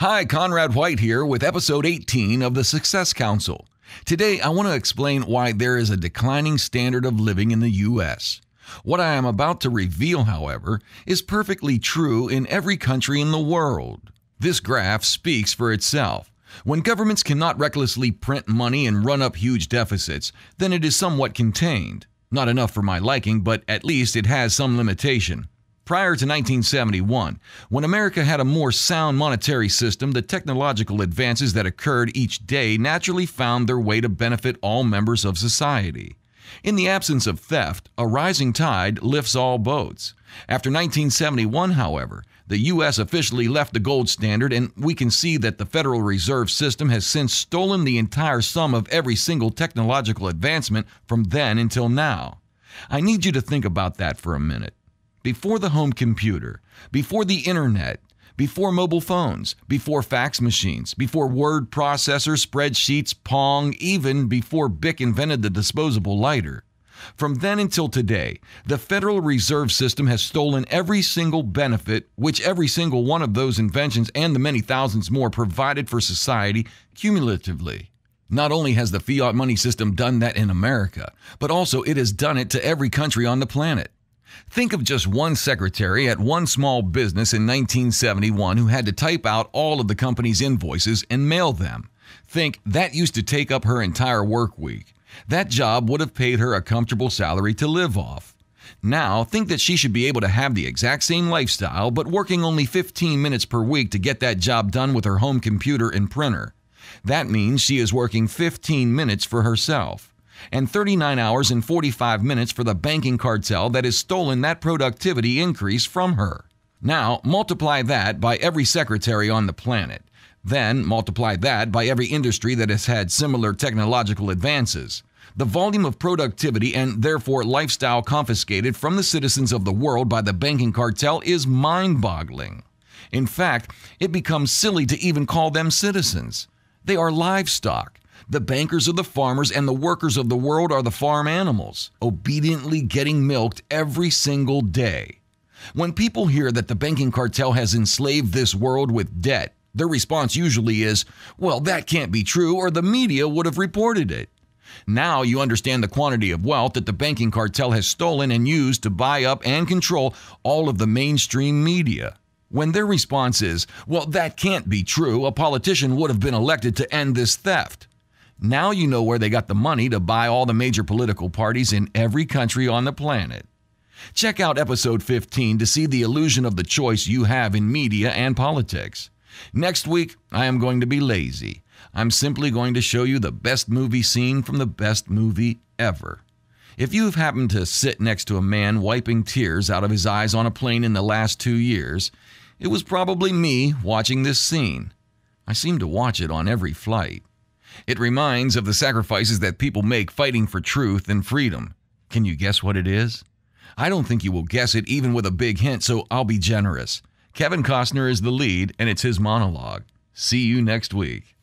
Hi, Conrad White here with episode 18 of the Success Council. Today, I want to explain why there is a declining standard of living in the U.S. What I am about to reveal, however, is perfectly true in every country in the world. This graph speaks for itself. When governments cannot recklessly print money and run up huge deficits, then it is somewhat contained. Not enough for my liking, but at least it has some limitation. Prior to 1971, when America had a more sound monetary system, the technological advances that occurred each day naturally found their way to benefit all members of society. In the absence of theft, a rising tide lifts all boats. After 1971, however, the U.S. officially left the gold standard, and we can see that the Federal Reserve System has since stolen the entire sum of every single technological advancement from then until now. I need you to think about that for a minute. Before the home computer, before the internet, before mobile phones, before fax machines, before word processors, spreadsheets, Pong, even before Bic invented the disposable lighter. From then until today, the Federal Reserve System has stolen every single benefit which every single one of those inventions and the many thousands more provided for society cumulatively. Not only has the fiat money system done that in America, but also it has done it to every country on the planet. Think of just one secretary at one small business in 1971 who had to type out all of the company's invoices and mail them. Think that used to take up her entire work week. That job would have paid her a comfortable salary to live off. Now, think that she should be able to have the exact same lifestyle, but working only 15 minutes per week to get that job done with her home computer and printer. That means she is working 15 minutes for herself, and 39 hours and 45 minutes for the banking cartel that has stolen that productivity increase from her. Now, multiply that by every secretary on the planet. Then, multiply that by every industry that has had similar technological advances. The volume of productivity and therefore lifestyle confiscated from the citizens of the world by the banking cartel is mind-boggling. In fact, it becomes silly to even call them citizens. They are livestock. The bankers are the farmers and the workers of the world are the farm animals, obediently getting milked every single day. When people hear that the banking cartel has enslaved this world with debt, their response usually is, well, that can't be true or the media would have reported it. Now you understand the quantity of wealth that the banking cartel has stolen and used to buy up and control all of the mainstream media. When their response is, well, that can't be true, a politician would have been elected to end this theft. Now you know where they got the money to buy all the major political parties in every country on the planet. Check out episode 15 to see the illusion of the choice you have in media and politics. Next week, I am going to be lazy. I'm simply going to show you the best movie scene from the best movie ever. If you've happened to sit next to a man wiping tears out of his eyes on a plane in the last 2 years, it was probably me watching this scene. I seem to watch it on every flight. It reminds of the sacrifices that people make fighting for truth and freedom. Can you guess what it is? I don't think you will guess it even with a big hint, so I'll be generous. Kevin Costner is the lead, and it's his monologue. See you next week.